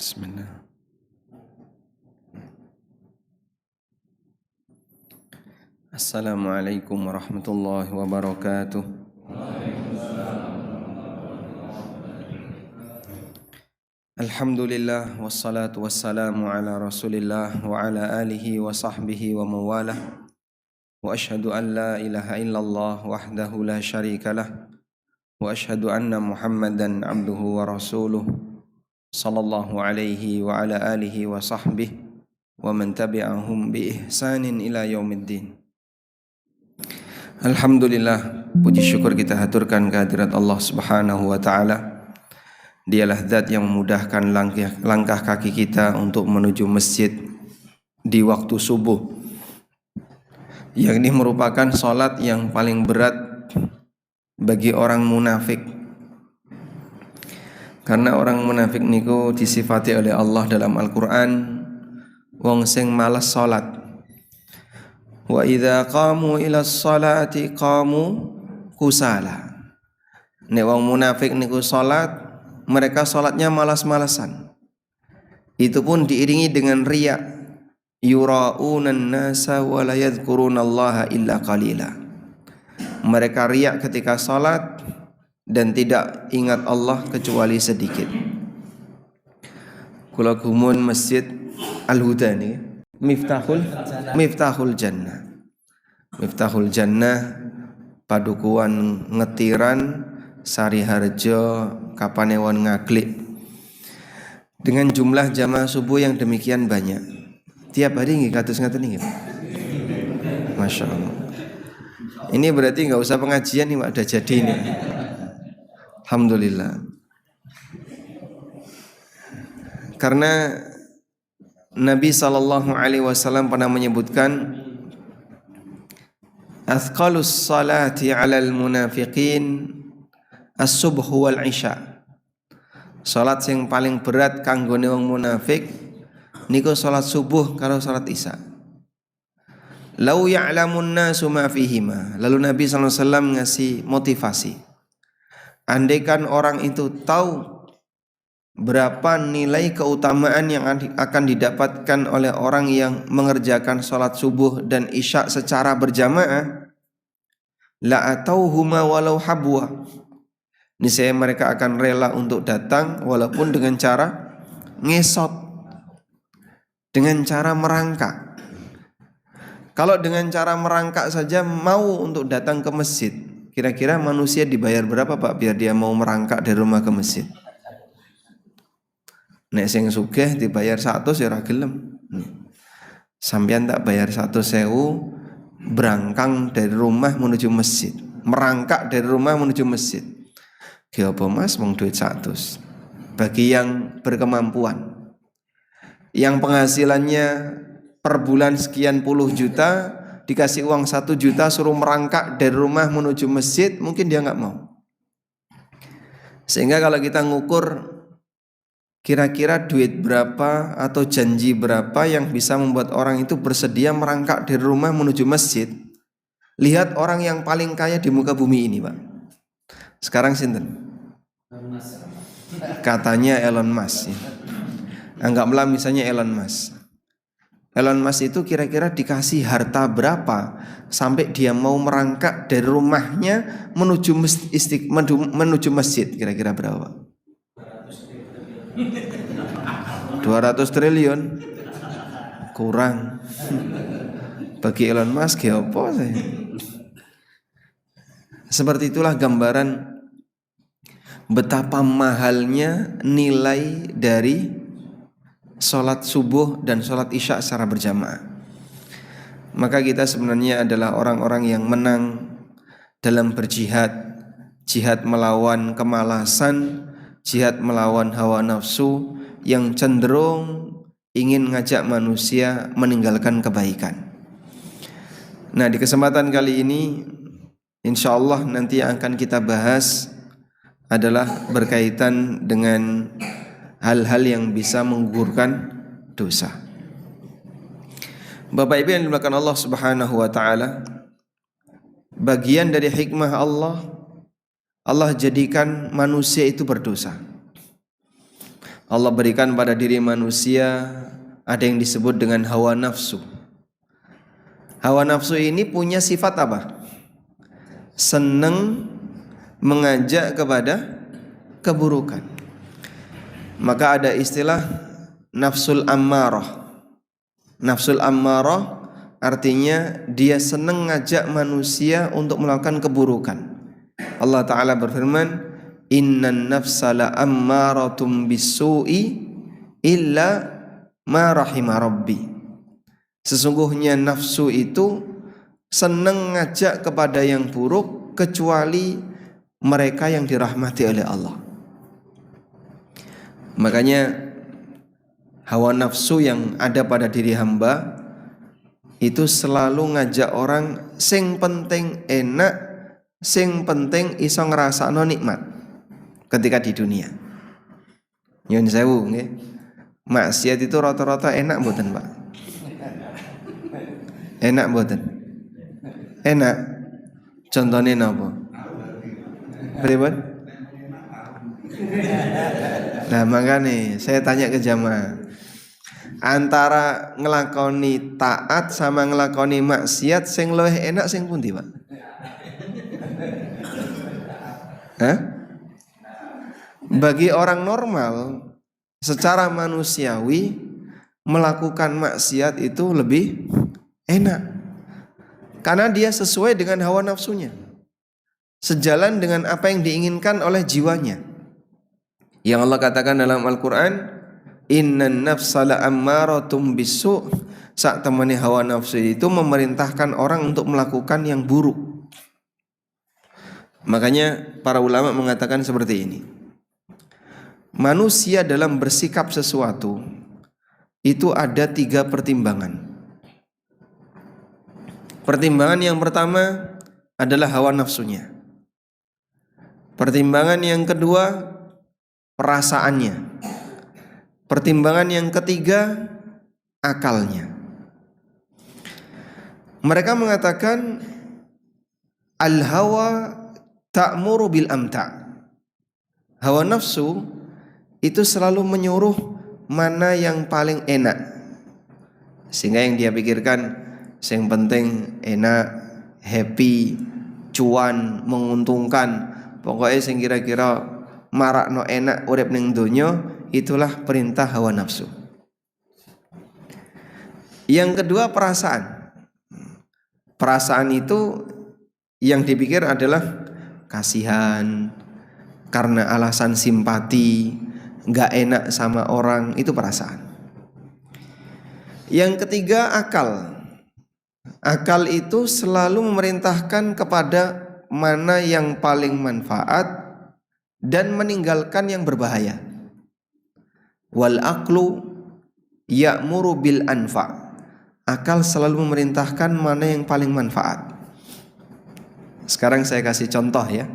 Bismillah. Assalamualaikum warahmatullahi wabarakatuh. Alhamdulillah wassalatu wassalamu ala Rasulillah wa ala alihi wa sahbihi wa mawalah. Wa ashhadu an la ilaha illallah wahdahu la syarikalah. Wa ashhadu anna Muhammadan abduhu wa rasuluh. Sallallahu alaihi wa ala alihi wa sahbihi wa man tabi'ahum bi ihsanin ila yaumiddin. Alhamdulillah, puji syukur kita haturkan kehadirat Allah Subhanahu wa taala. Dialah zat yang memudahkan langkah kaki kita untuk menuju masjid di waktu subuh, yang ini merupakan salat yang paling berat bagi orang munafik. Karena orang munafik niku disifati oleh Allah dalam Al-Qur'an wong sing malas salat. Wa idza qamu ila sholati qamu kusala. Nek wong munafik niku salat, mereka salatnya malas-malasan. Itu pun diiringi dengan riya. Yura'unan nasa wa la yadhkurunallaha illa qalila. Mereka riya ketika salat dan tidak ingat Allah kecuali sedikit. Kula gumun masjid Al-Huda ni Miftahul Jannah. Miftahul Jannah padukuan Ngetiran, Sariharjo, Kapanewon Ngaglik, dengan jumlah jamaah subuh yang demikian banyak. Tiap hari nggih kados ngaten niki. Masya Allah. Ini berarti nggak usah pengajian nih, udah jadi nih. Alhamdulillah. Karena Nabi SAW pernah menyebutkan athqalus salati 'alal munafiqin as-subh wal isya. Salat yang paling berat kanggone wong munafik niku salat subuh karo salat isya. Lau ya'lamun nasu ma fihima. Lalu Nabi SAW ngasih motivasi. Andaikan orang itu tahu berapa nilai keutamaan yang akan didapatkan oleh orang yang mengerjakan sholat subuh dan isya secara berjamaah, la atauhuma walau habwa. Niscaya mereka akan rela untuk datang walaupun dengan cara ngesot, dengan cara merangkak. Kalau dengan cara merangkak saja mau untuk datang ke masjid, kira-kira manusia dibayar berapa Pak biar dia mau merangkak dari rumah ke masjid? Nek sing sugih dibayar 100 ya ora gelem. Sampeyan tak bayar 100.000 berangkang dari rumah menuju masjid, merangkak dari rumah menuju masjid. Ki apa Mas wong duit 100. Bagi yang berkemampuan, yang penghasilannya per bulan sekian puluh juta, dikasih uang 1 juta suruh merangkak dari rumah menuju masjid, mungkin dia nggak mau. Sehingga kalau kita ngukur kira-kira duit berapa atau janji berapa yang bisa membuat orang itu bersedia merangkak dari rumah menuju masjid, lihat orang yang paling kaya di muka bumi ini Pak. Sekarang sinten? Katanya Elon Musk ya. Anggaplah misalnya Elon Musk. Elon Musk itu kira-kira dikasih harta berapa sampai dia mau merangkak dari rumahnya menuju masjid, kira-kira berapa? 200 triliun kurang. Bagi Elon Musk ya apa saya? Seperti itulah gambaran betapa mahalnya nilai dari sholat subuh dan sholat isya secara berjamaah. Maka kita sebenarnya adalah orang-orang yang menang dalam berjihad, jihad melawan kemalasan, jihad melawan hawa nafsu yang cenderung ingin ngajak manusia meninggalkan kebaikan. Nah, di kesempatan kali ini insyaallah nanti yang akan kita bahas adalah berkaitan dengan hal-hal yang bisa menggugurkan dosa. Bapak Ibu yang dimuliakan Allah Subhanahu wa taala, bagian dari hikmah Allah jadikan manusia itu berdosa. Allah berikan pada diri manusia ada yang disebut dengan hawa nafsu. Hawa nafsu ini punya sifat apa? Senang mengajak kepada keburukan. Maka ada istilah nafsul ammarah. Nafsul ammarah artinya dia senang ngajak manusia untuk melakukan keburukan. Allah Ta'ala berfirman, innan nafsa la ammaratum bisu'i illa ma rahima rabbi. Sesungguhnya nafsu itu senang ngajak kepada yang buruk kecuali mereka yang dirahmati oleh Allah. Makanya hawa nafsu yang ada pada diri hamba itu selalu ngajak orang sing penting enak, sing penting iso ngrasakno nikmat ketika di dunia. Nyun sewu nggih. Maksiat itu rata-rata enak mboten, Pak? Enak mboten? Enak. Contohnya napa? Pripun? Nah, makanya saya tanya ke jamaah, antara ngelakoni taat sama ngelakoni maksiat sing luwih enak sing pundi, Pak? Hah? Bagi orang normal secara manusiawi melakukan maksiat itu lebih enak karena dia sesuai dengan hawa nafsunya, sejalan dengan apa yang diinginkan oleh jiwanya. Yang Allah katakan dalam Al-Quran, innan nafsa la'ammaratum bisu'. Saat temani hawa nafsu itu memerintahkan orang untuk melakukan yang buruk. Makanya para ulama mengatakan seperti ini, manusia dalam bersikap sesuatu itu ada 3 pertimbangan. Pertimbangan yang pertama adalah hawa nafsunya. Pertimbangan yang kedua perasaannya. Pertimbangan yang ketiga akalnya. Mereka mengatakan al-hawa ta'muru bil amta'. Hawa nafsu itu selalu menyuruh mana yang paling enak, sehingga yang dia pikirkan yang penting enak, happy, cuan, menguntungkan, pokoknya sing kira-kira marakno enak urip ning donya, itulah perintah hawa nafsu. Yang kedua perasaan. Perasaan itu yang dipikir adalah kasihan, karena alasan simpati, nggak enak sama orang, itu perasaan. Yang ketiga akal. Akal itu selalu memerintahkan kepada mana yang paling manfaat dan meninggalkan yang berbahaya. Wal aqlu ya'muru bil anfa. Akal selalu memerintahkan mana yang paling manfaat. Sekarang saya kasih contoh ya.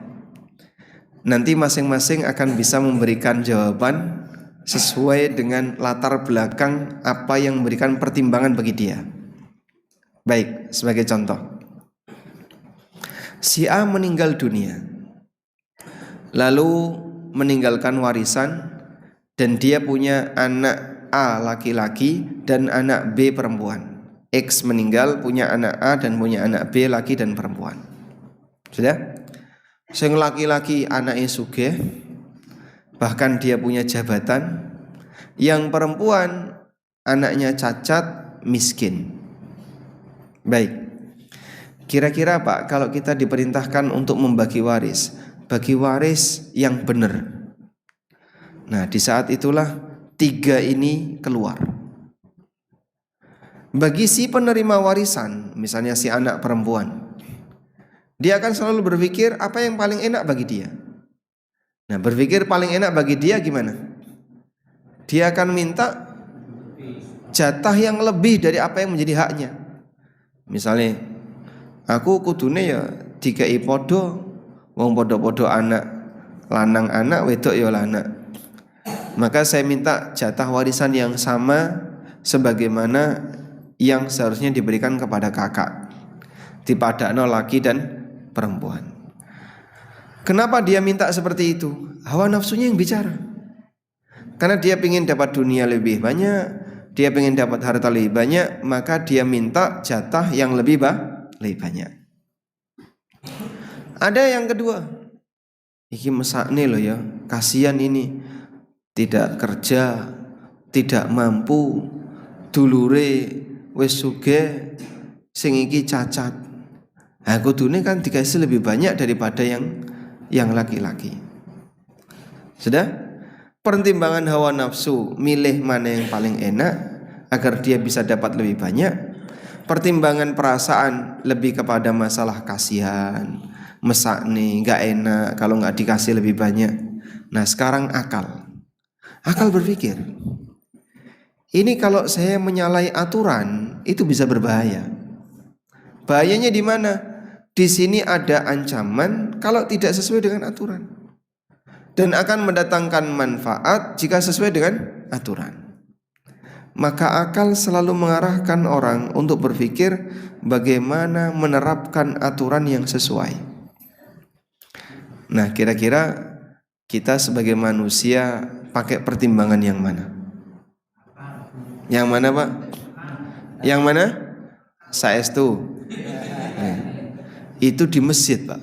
Nanti masing-masing akan bisa memberikan jawaban sesuai dengan latar belakang apa yang memberikan pertimbangan bagi dia. Baik, sebagai contoh, si A meninggal dunia, lalu meninggalkan warisan, dan dia punya anak A laki-laki dan anak B perempuan. X meninggal, punya anak A dan punya anak B laki dan perempuan. Sudah? Sing laki-laki anaknya sugih, bahkan dia punya jabatan. Yang perempuan anaknya cacat, miskin. Baik, kira-kira Pak, kalau kita diperintahkan untuk membagi waris, bagi waris yang benar. Nah, di saat itulah 3 ini keluar. Bagi si penerima warisan, misalnya si anak perempuan, dia akan selalu berpikir apa yang paling enak bagi dia. Nah, berpikir paling enak bagi dia gimana? Dia akan minta jatah yang lebih dari apa yang menjadi haknya. Misalnya, aku kudune ya dikai podo, wong podo-podo anak lanang anak, wedok ya lanang. Maka saya minta jatah warisan yang sama sebagaimana yang seharusnya diberikan kepada kakak. Dipadakno laki dan perempuan. Kenapa dia minta seperti itu? Hawa nafsunya yang bicara. Karena dia ingin dapat dunia lebih banyak, dia ingin dapat harta lebih banyak, maka dia minta jatah yang lebih banyak. Ada yang kedua, iki mesakne loh ya, kasihan ini tidak kerja, tidak mampu, dulure wis sugih, sing iki cacat. Kudune kan dikasih lebih banyak daripada yang laki-laki. Sudah? Pertimbangan hawa nafsu, milih mana yang paling enak agar dia bisa dapat lebih banyak. Pertimbangan perasaan lebih kepada masalah kasihan, mesakne, nggak enak kalau nggak dikasih lebih banyak. Nah sekarang akal berpikir, ini kalau saya menyalahi aturan itu bisa berbahaya. Bahayanya di mana? Di sini ada ancaman kalau tidak sesuai dengan aturan, dan akan mendatangkan manfaat jika sesuai dengan aturan. Maka akal selalu mengarahkan orang untuk berpikir bagaimana menerapkan aturan yang sesuai. Nah, kira-kira kita sebagai manusia pakai pertimbangan yang mana? Yang mana, Pak? Yang mana? Saestu. Itu di masjid, Pak.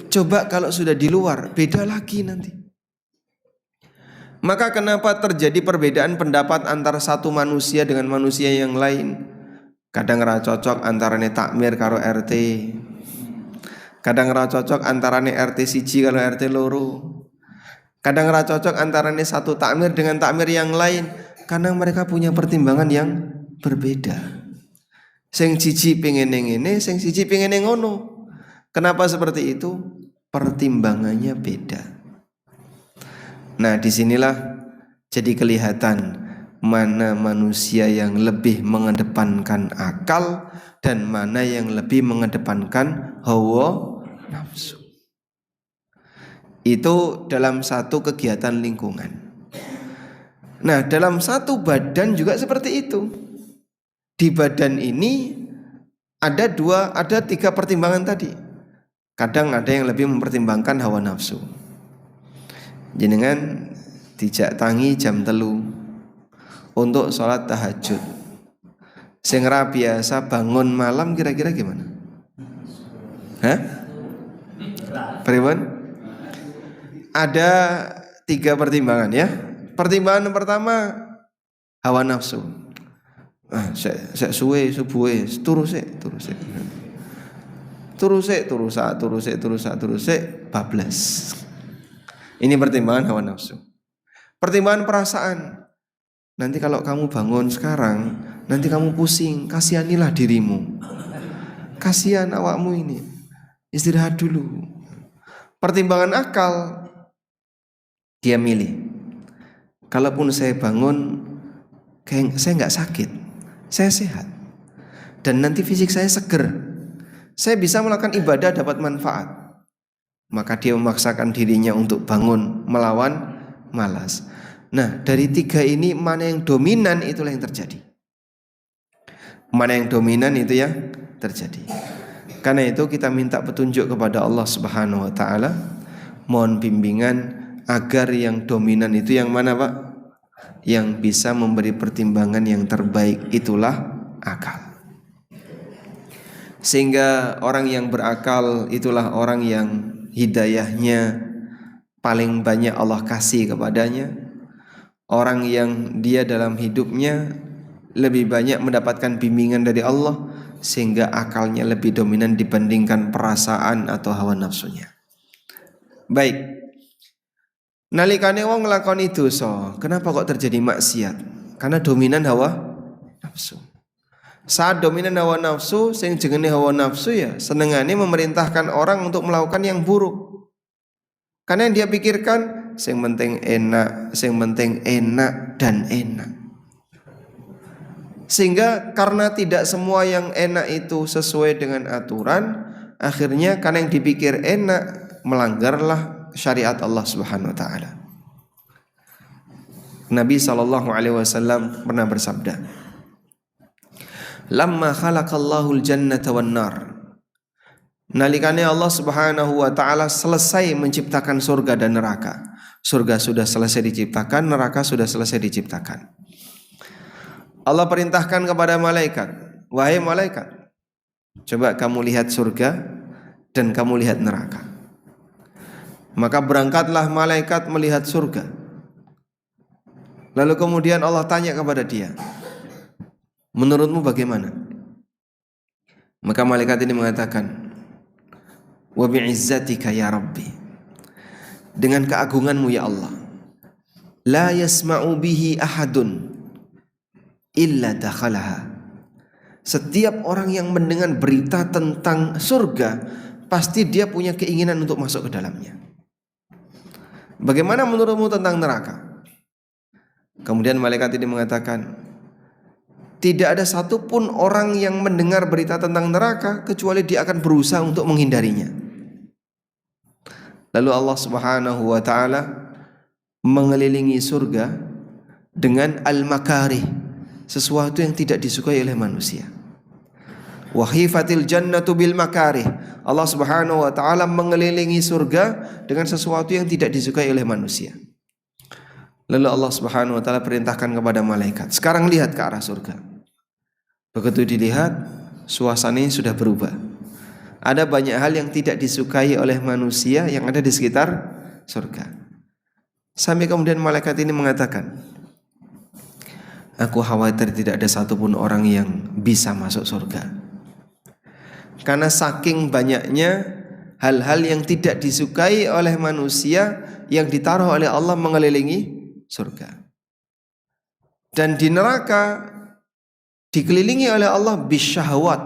Coba kalau sudah di luar, beda lagi nanti. Maka kenapa terjadi perbedaan pendapat antara satu manusia dengan manusia yang lain? Kadang ra cocok antarane takmir karo RT. Kadang ra cocok antarane RT siji karo RT loro. Kadang ra cocok antarane satu takmir dengan takmir yang lain, karena mereka punya pertimbangan yang berbeda. Sing siji pengen ngene, sing siji pengen ngono. Kenapa seperti itu? Pertimbangannya beda. Nah, disinilah jadi kelihatan mana manusia yang lebih mengedepankan akal dan mana yang lebih mengedepankan hawa nafsu. Itu dalam satu kegiatan lingkungan. Nah, dalam satu badan juga seperti itu. Di badan ini ada tiga pertimbangan tadi. Kadang ada yang lebih mempertimbangkan hawa nafsu. Jenengan dijak tangi jam 3 untuk sholat tahajud. Sing ra biasa bangun malam kira-kira gimana? Pripun? Ada 3 pertimbangan ya. Pertimbangan pertama hawa nafsu. Sek suwe subuhe turu sik. Turu sik bablas. Ini pertimbangan hawa nafsu. Pertimbangan perasaan. Nanti kalau kamu bangun sekarang, nanti kamu pusing, kasihanilah dirimu. Kasihan awakmu ini. Istirahat dulu. Pertimbangan akal, dia milih. Kalaupun saya bangun, saya nggak sakit, saya sehat, dan nanti fisik saya seger, saya bisa melakukan ibadah dapat manfaat. Maka dia memaksakan dirinya untuk bangun melawan malas. Nah, dari 3 ini mana yang dominan, itulah yang terjadi. Mana yang dominan itu yang terjadi. Karena itu kita minta petunjuk kepada Allah Subhanahu wa taala. Mohon bimbingan agar yang dominan itu yang mana, Pak? Yang bisa memberi pertimbangan yang terbaik, itulah akal. Sehingga orang yang berakal itulah orang yang hidayahnya paling banyak Allah kasih kepadanya. Orang yang dia dalam hidupnya lebih banyak mendapatkan bimbingan dari Allah, sehingga akalnya lebih dominan dibandingkan perasaan atau hawa nafsunya. Baik. Nalikane wong nglakoni dosa, kenapa kok terjadi maksiat? Karena dominan hawa nafsu. Saat dominan hawa nafsu, sing jenenge hawa nafsu ya senengane memerintahkan orang untuk melakukan yang buruk. Karena yang dia pikirkan sing penting enak dan enak. Sehingga karena tidak semua yang enak itu sesuai dengan aturan, akhirnya karena yang dipikir enak, melanggarlah syariat Allah Subhanahu wa taala. Nabi SAW pernah bersabda, "Lamma khalaqallahu al-jannata wan nar." Nalikane Allah Subhanahu wa taala selesai menciptakan surga dan neraka, Surga sudah selesai diciptakan, neraka sudah selesai diciptakan. Allah perintahkan kepada malaikat, wahai malaikat, coba kamu lihat surga dan kamu lihat neraka. Maka berangkatlah malaikat melihat surga. Lalu kemudian Allah tanya kepada dia, menurutmu bagaimana? Maka malaikat ini mengatakan, wa bi'izzatika ya Rabbi, dengan keagunganmu ya Allah, la yasma'u bihi ahadun illa dakhalaha. Setiap orang yang mendengar berita tentang surga, pasti dia punya keinginan untuk masuk ke dalamnya. Bagaimana menurutmu tentang neraka? Kemudian malaikat ini mengatakan, tidak ada satupun orang yang mendengar berita tentang neraka kecuali dia akan berusaha untuk menghindarinya. Lalu Allah Subhanahu wa taala mengelilingi surga dengan al-makarih, sesuatu yang tidak disukai oleh manusia. Wahifatil jannatu bil makarih. Allah Subhanahu wa taala mengelilingi surga dengan sesuatu yang tidak disukai oleh manusia. Lalu Allah Subhanahu wa taala perintahkan kepada malaikat, sekarang lihat ke arah surga. Begitu dilihat, suasananya sudah berubah. Ada banyak hal yang tidak disukai oleh manusia yang ada di sekitar surga. Sampai kemudian malaikat ini mengatakan, aku khawatir tidak ada satupun orang yang bisa masuk surga. Karena saking banyaknya hal-hal yang tidak disukai oleh manusia yang ditaruh oleh Allah mengelilingi surga. Dan di neraka dikelilingi oleh Allah bisyahwat,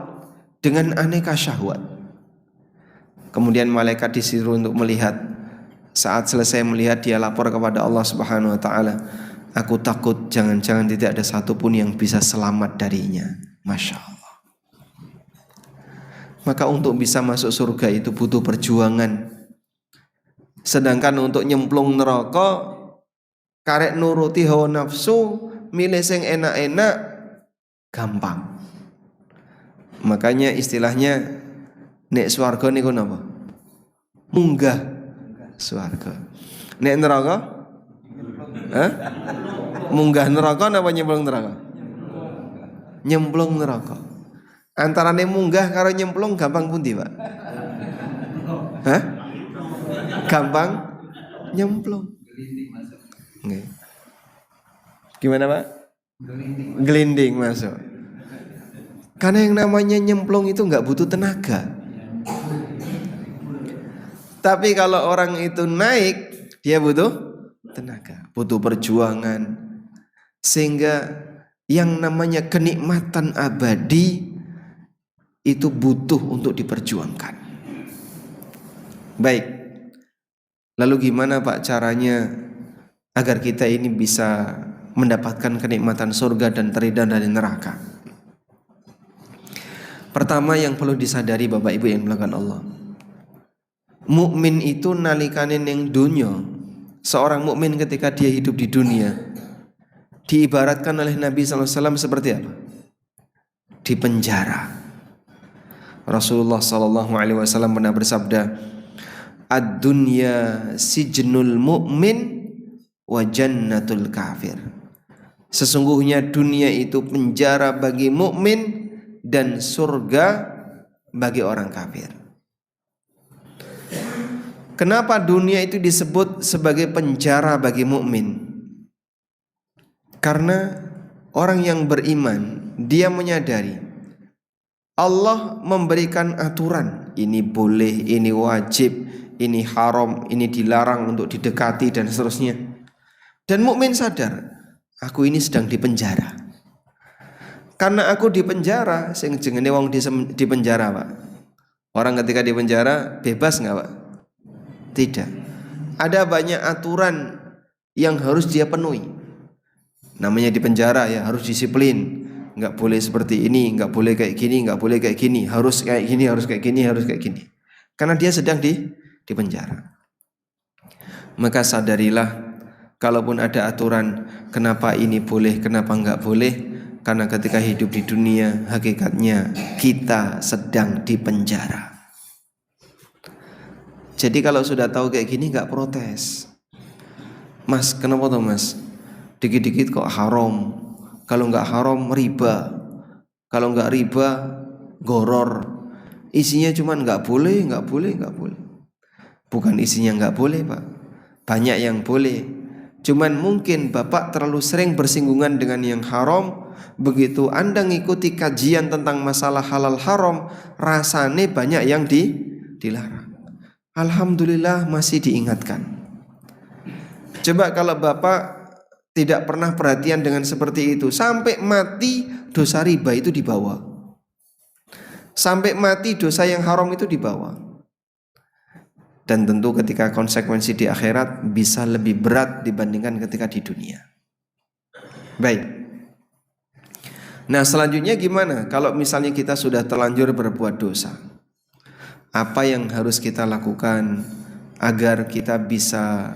dengan aneka syahwat. Kemudian malaikat disuruh untuk melihat. Saat selesai melihat, dia lapor kepada Allah Subhanahu wa taala, aku takut jangan-jangan tidak ada satupun yang bisa selamat darinya. Masya Allah. Maka untuk bisa masuk surga itu butuh perjuangan. Sedangkan untuk nyemplung neraka, karek nuruti hawa nafsu, milih sing enak-enak, gampang. Makanya istilahnya nek swarga niku napa? Munggah swarga. Nek neraka? Hah? Munggah neraka napa nyemplung neraka? Nyemplung neraka. Antarane munggah karo nyemplung gampang pundi, Pak? Hah? Gampang nyemplung. Nggih. Gimana, Pak? Gelinding masuk. Karena yang namanya nyemplung itu enggak butuh tenaga. Tapi kalau orang itu naik, dia butuh tenaga, butuh perjuangan. Sehingga yang namanya kenikmatan abadi itu butuh untuk diperjuangkan. Baik. Lalu gimana Pak caranya agar kita ini bisa mendapatkan kenikmatan surga dan terhindar dari neraka? Pertama yang perlu disadari Bapak Ibu yang dimuliakan Allah, mukmin itu nalikane ning dunya, seorang mukmin ketika dia hidup di dunia diibaratkan oleh Nabi SAW seperti apa? Di penjara. Rasulullah SAW pernah bersabda, ad-dunya sijnul mu'min wa jannatul kafir. Sesungguhnya dunia itu penjara bagi mukmin dan surga bagi orang kafir. Kenapa dunia itu disebut sebagai penjara bagi mukmin? Karena orang yang beriman, dia menyadari Allah memberikan aturan, ini boleh, ini wajib, ini haram, ini dilarang untuk didekati dan seterusnya. Dan mukmin sadar, aku ini sedang dipenjara. Karena aku dipenjara, sing jenenge wong di penjara, Pak. Orang ketika di penjara bebas enggak, Pak? Tidak. Ada banyak aturan yang harus dia penuhi. Namanya di penjara ya, harus disiplin. Enggak boleh seperti ini, enggak boleh kayak gini, enggak boleh kayak gini, harus kayak gini, harus kayak gini, harus kayak gini. Karena dia sedang di penjara. Maka sadarilah, kalaupun ada aturan kenapa ini boleh, kenapa enggak boleh, karena ketika hidup di dunia hakikatnya kita sedang di penjara. Jadi kalau sudah tahu kayak gini enggak protes. Mas, kenapa tuh Mas? Dikit-dikit kok haram. Kalau nggak haram riba. Kalau nggak riba goror. Isinya cuman nggak boleh, nggak boleh, nggak boleh. Bukan isinya nggak boleh Pak. Banyak yang boleh. Cuman mungkin Bapak terlalu sering bersinggungan dengan yang haram. Begitu Anda ngikuti kajian tentang masalah halal haram, rasanya banyak yang dilarang. Alhamdulillah masih diingatkan. Coba kalau Bapak tidak pernah perhatian dengan seperti itu, sampai mati dosa riba itu dibawa. Sampai mati dosa yang haram itu dibawa. Dan tentu ketika konsekuensi di akhirat bisa lebih berat dibandingkan ketika di dunia. Baik. Nah, selanjutnya gimana kalau misalnya kita sudah terlanjur berbuat dosa? Apa yang harus kita lakukan agar kita bisa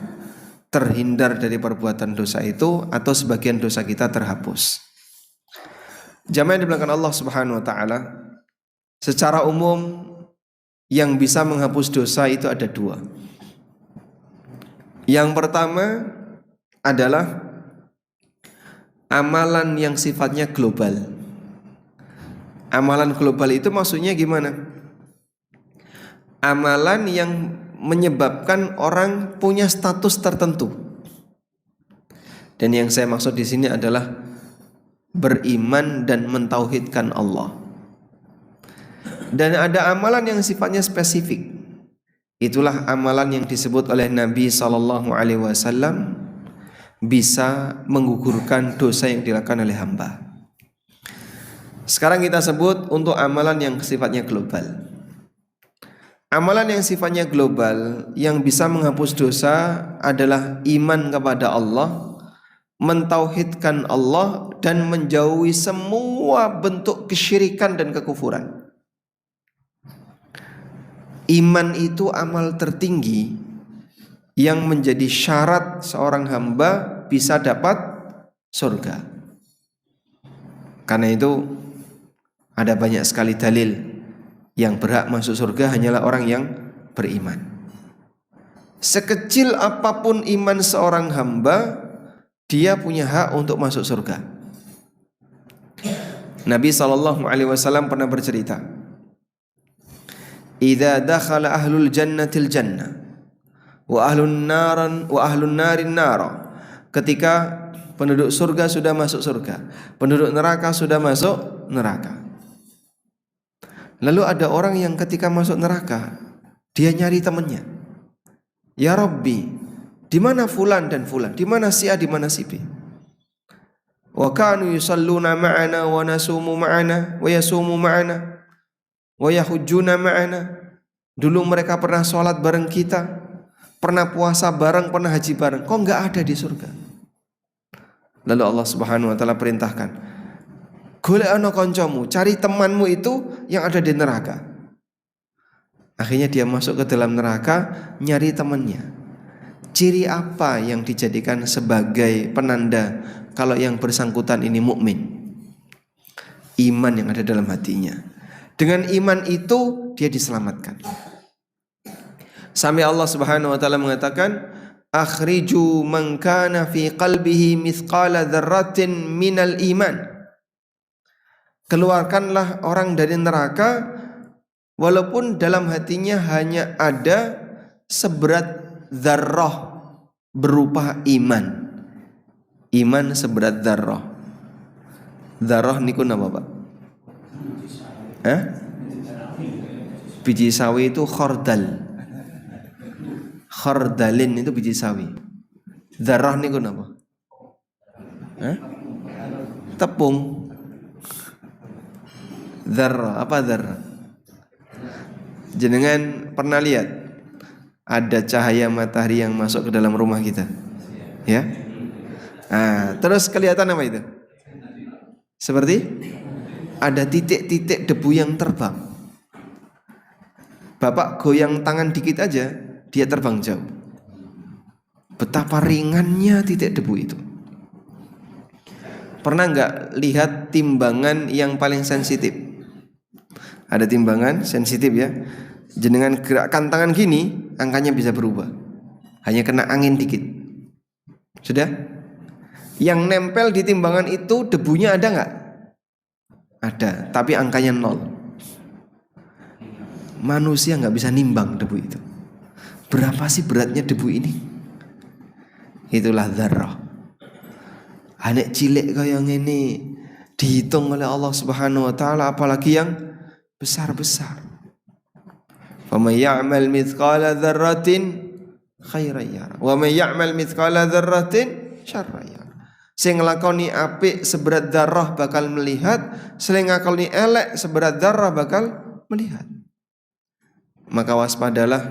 terhindar dari perbuatan dosa itu atau sebagian dosa kita terhapus? Jamaah yang dimuliakan Allah Subhanahu wa taala, secara umum yang bisa menghapus dosa itu ada dua. Yang pertama adalah amalan yang sifatnya global. Amalan global itu maksudnya gimana? Amalan yang menyebabkan orang punya status tertentu. Dan yang saya maksud di sini adalah beriman dan mentauhidkan Allah. Dan ada amalan yang sifatnya spesifik. Itulah amalan yang disebut oleh Nabi SAW bisa menggugurkan dosa yang dilakukan oleh hamba. Sekarang kita sebut untuk amalan yang sifatnya global. Amalan yang sifatnya global yang bisa menghapus dosa adalah iman kepada Allah, mentauhidkan Allah, dan menjauhi semua bentuk kesyirikan dan kekufuran. Iman itu amal tertinggi yang menjadi syarat seorang hamba bisa dapat surga. Karena itu ada banyak sekali dalil yang berhak masuk surga hanyalah orang yang beriman. Sekecil apapun iman seorang hamba, dia punya hak untuk masuk surga. Nabi SAW pernah bercerita, "Idza dakhala ahlul jannatil jannah wa ahlun narin nara." Ketika penduduk surga sudah masuk surga, penduduk neraka sudah masuk neraka. Lalu ada orang yang ketika masuk neraka, dia nyari temannya. Ya Rabbi, di mana fulan dan fulan? Di mana si A, di mana si B? Wa kanu yusalluna ma'ana wa nasumu ma'ana wa yasumu ma'ana wa yahujjuna ma'ana. Dulu mereka pernah sholat bareng kita, pernah puasa bareng, pernah haji bareng. Kok enggak ada di surga? Lalu Allah Subhanahu wa taala perintahkan, golek ana kancamu, cari temanmu itu yang ada di neraka. Akhirnya dia masuk ke dalam neraka, nyari temannya. Ciri apa yang dijadikan sebagai penanda kalau yang bersangkutan ini mukmin? Iman yang ada dalam hatinya. Dengan iman itu dia diselamatkan. Sampai Allah Subhanahu wa taala mengatakan, akhriju man kana fi qalbihi mithqala dzarratin minal iman. Keluarkanlah orang dari neraka walaupun dalam hatinya hanya ada seberat dzarrah berupa iman. Iman seberat dzarrah. Dzarrah niku napa, Pak? Biji sawi itu khordal. Khordalin itu biji sawi. Dzarrah niku napa? Tepung. Dzarrah, apa dzarrah? Jenengan pernah lihat ada cahaya matahari yang masuk ke dalam rumah kita? Ya? Nah, terus kelihatan apa itu? Seperti ada titik-titik debu yang terbang. Bapak goyang tangan dikit aja, dia terbang jauh. Betapa ringannya titik debu itu. Pernah nggak lihat timbangan yang paling sensitif? Ada timbangan sensitif ya. Jenengan gerakkan tangan gini, angkanya bisa berubah. Hanya kena angin dikit. Sudah? Yang nempel di timbangan itu debunya ada nggak? Ada, tapi angkanya 0. Manusia nggak bisa nimbang debu itu. Berapa sih beratnya debu ini? Itulah dzarrah. Anak cilik kayak ini dihitung oleh Allah Subhanahu wa taala, apalagi yang besar-besar. Faman ya'mal mithqala dzarratin khairan yara wa man ya'mal mithqala dzarratin syarran yara. Sing nglakoni apik seberat dzarrah bakal melihat, sing nglakoni elek seberat dzarrah bakal melihat. Maka waspadalah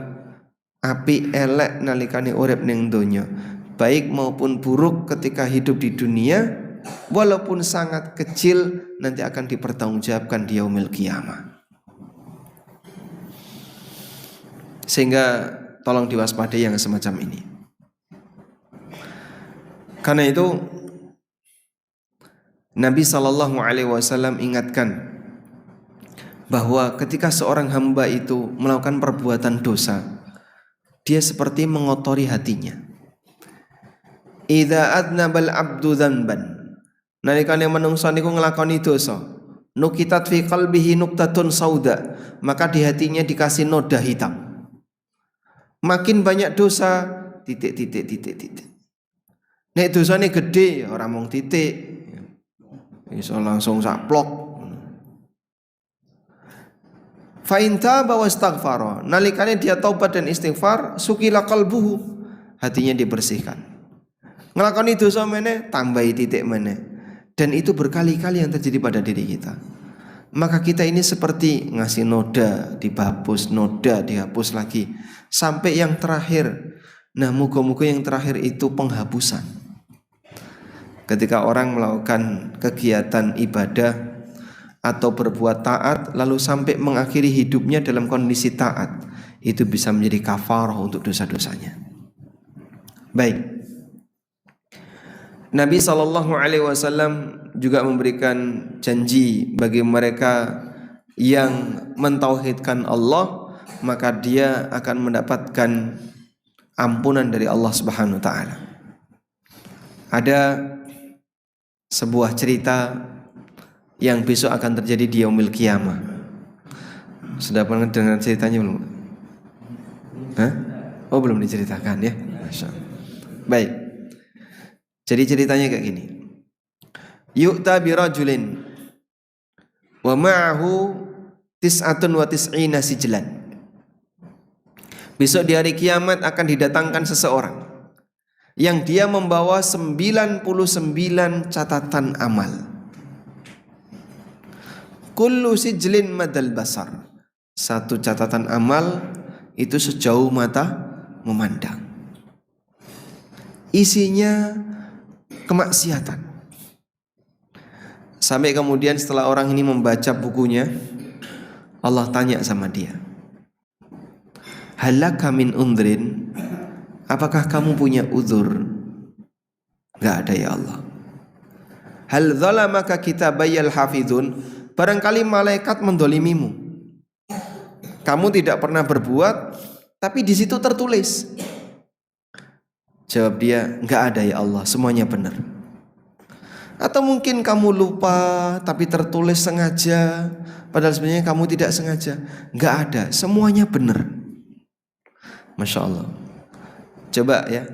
apik elek nalikane urip ning donya, baik maupun buruk ketika hidup di dunia, walaupun sangat kecil nanti akan dipertanggungjawabkan di yaumil qiyamah. Sehingga tolong diwaspadai yang semacam ini. Karena itu Nabi SAW ingatkan bahwa ketika seorang hamba itu melakukan perbuatan dosa, dia seperti mengotori hatinya. Idza adnabal abdu dzanban, nalikane manungsa niku nglakoni dosa, nukitat fi qalbihi nuqtatun sauda, maka di hatinya dikasih noda hitam. Makin banyak dosa, titik. Nek dosane gede, ora mung titik, iso langsung saplok. Fa in taba wastaghfara, nalikane dia taubat dan istighfar, sukila qalbuhu, hatinya dibersihkan. Ngelakoni dosa meneh, tambahi titik meneh. Dan itu berkali-kali yang terjadi pada diri kita. Maka kita ini seperti ngasih noda, dihapus, noda, dihapus lagi, sampai yang terakhir. Nah, moga-moga yang terakhir itu penghapusan. Ketika orang melakukan kegiatan ibadah atau berbuat taat, lalu sampai mengakhiri hidupnya dalam kondisi taat, itu bisa menjadi kafarah untuk dosa-dosanya. Baik. Nabi SAW juga memberikan janji bagi mereka yang mentauhidkan Allah, maka dia akan mendapatkan ampunan dari Allah Subhanahu wa taala. Ada sebuah cerita yang besok akan terjadi di yaumil qiyamah. Sudah pernah dengar ceritanya belum? Hah? Oh, belum diceritakan ya. Masya Allah. Baik. Jadi ceritanya kayak gini. Yu'ta birajulin wa ma'ahu tis'atun wa tis'ina sijlan. Besok di hari kiamat akan didatangkan seseorang yang dia membawa 99 catatan amal. Kullu sijlin madal basar. Satu catatan amal itu sejauh mata memandang. Isinya kemaksiatan. Sampai kemudian setelah orang ini membaca bukunya, Allah tanya sama dia, halaka min undrin, apakah kamu punya uzur? Gak ada ya Allah. Hal zalamaka kitabayal hafidun, barangkali malaikat mendolimimu. Kamu tidak pernah berbuat, tapi di situ tertulis. Jawab dia, enggak ada ya Allah, semuanya benar. Atau mungkin kamu lupa, tapi tertulis sengaja, padahal sebenarnya kamu tidak sengaja. Enggak ada, semuanya benar. Masya Allah. Coba ya,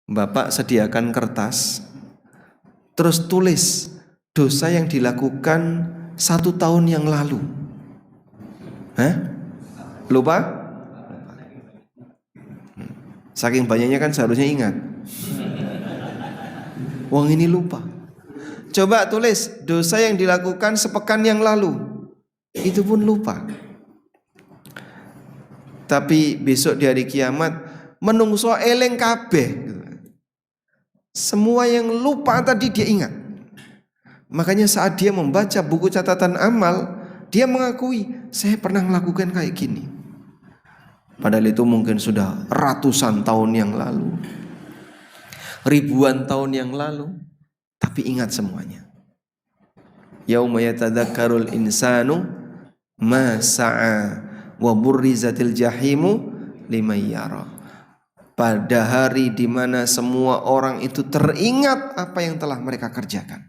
Bapak sediakan kertas, terus tulis dosa yang dilakukan 1 tahun yang lalu. Hah? Lupa? Saking banyaknya kan seharusnya ingat. Wong ini lupa. Coba tulis dosa yang dilakukan sepekan yang lalu. Itu pun lupa. Tapi besok di hari kiamat menungso eleng kabeh. Semua yang lupa tadi dia ingat. Makanya saat dia membaca buku catatan amal, dia mengakui, saya pernah melakukan kayak gini. Padahal itu mungkin sudah ratusan tahun yang lalu, ribuan tahun yang lalu, tapi ingat semuanya. Yauma yatadzakkarul insanu ma sa'a wa burrizatil jahimu liman yara. pada hari di mana semua orang itu teringat apa yang telah mereka kerjakan.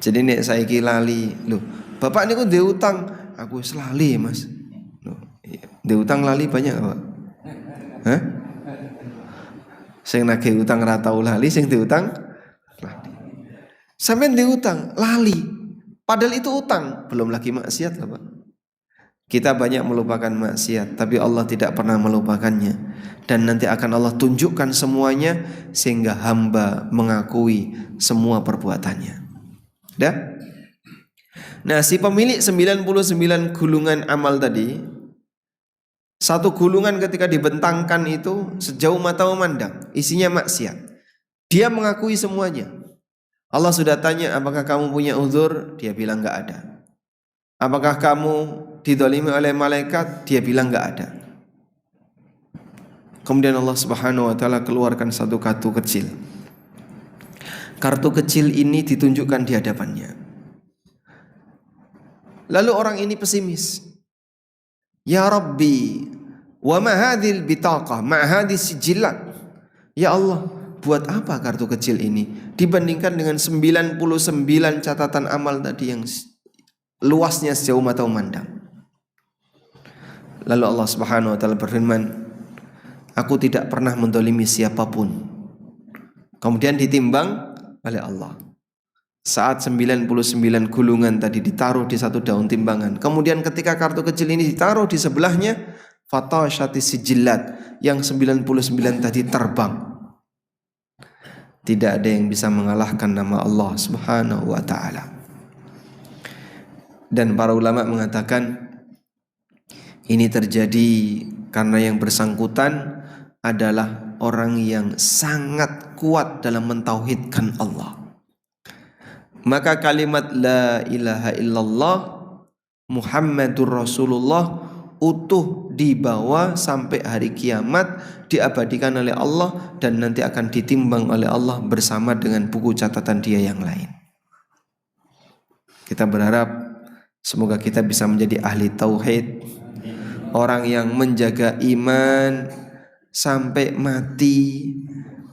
Jadi nek saiki lali, loh, bapak niku ndek utang, aku wis lali, Mas. Loh, ndek utang lali banyak apa? Hah? Sing nagih utang ra tau lali, sing diutang lali. Sampeyan diutang lali. Padahal itu utang, belum lagi maksiat, Pak. Kita banyak melupakan maksiat, tapi Allah tidak pernah melupakannya. Dan nanti akan Allah tunjukkan semuanya sehingga hamba mengakui semua perbuatannya. Dah? Nah, si pemilik 99 gulungan amal tadi, satu gulungan ketika dibentangkan itu sejauh mata memandang, isinya maksiat. Dia mengakui semuanya. Allah sudah tanya, apakah kamu punya uzur? Dia bilang enggak ada. Apakah kamu didolimi oleh malaikat? Dia bilang enggak ada. Kemudian Allah Subhanahu wa taala keluarkan satu kartu kecil. Kartu kecil ini ditunjukkan di hadapannya. Lalu orang ini pesimis. Ya Rabbi, wa ma hadhil bitaqah, ma hadhis sijillat. Ya Allah, buat apa kartu kecil ini dibandingkan dengan 99 catatan amal tadi yang luasnya sejauh mata memandang. Lalu Allah Subhanahu wa taala berfirman, aku tidak pernah mendolimi siapapun. Kemudian ditimbang oleh Allah. Saat 99 gulungan tadi ditaruh di satu daun timbangan, kemudian ketika kartu kecil ini ditaruh di sebelahnya, fatashatis sijillat, yang 99 tadi terbang. Tidak ada yang bisa mengalahkan nama Allah Subhanahu wa taala. Dan para ulama mengatakan ini terjadi karena yang bersangkutan adalah orang yang sangat kuat dalam mentauhidkan Allah. Maka kalimat la ilaha illallah Muhammadur Rasulullah utuh dibawa sampai hari kiamat, diabadikan oleh Allah dan nanti akan ditimbang oleh Allah bersama dengan buku catatan dia yang lain. Kita berharap semoga kita bisa menjadi ahli tauhid, orang yang menjaga iman sampai mati.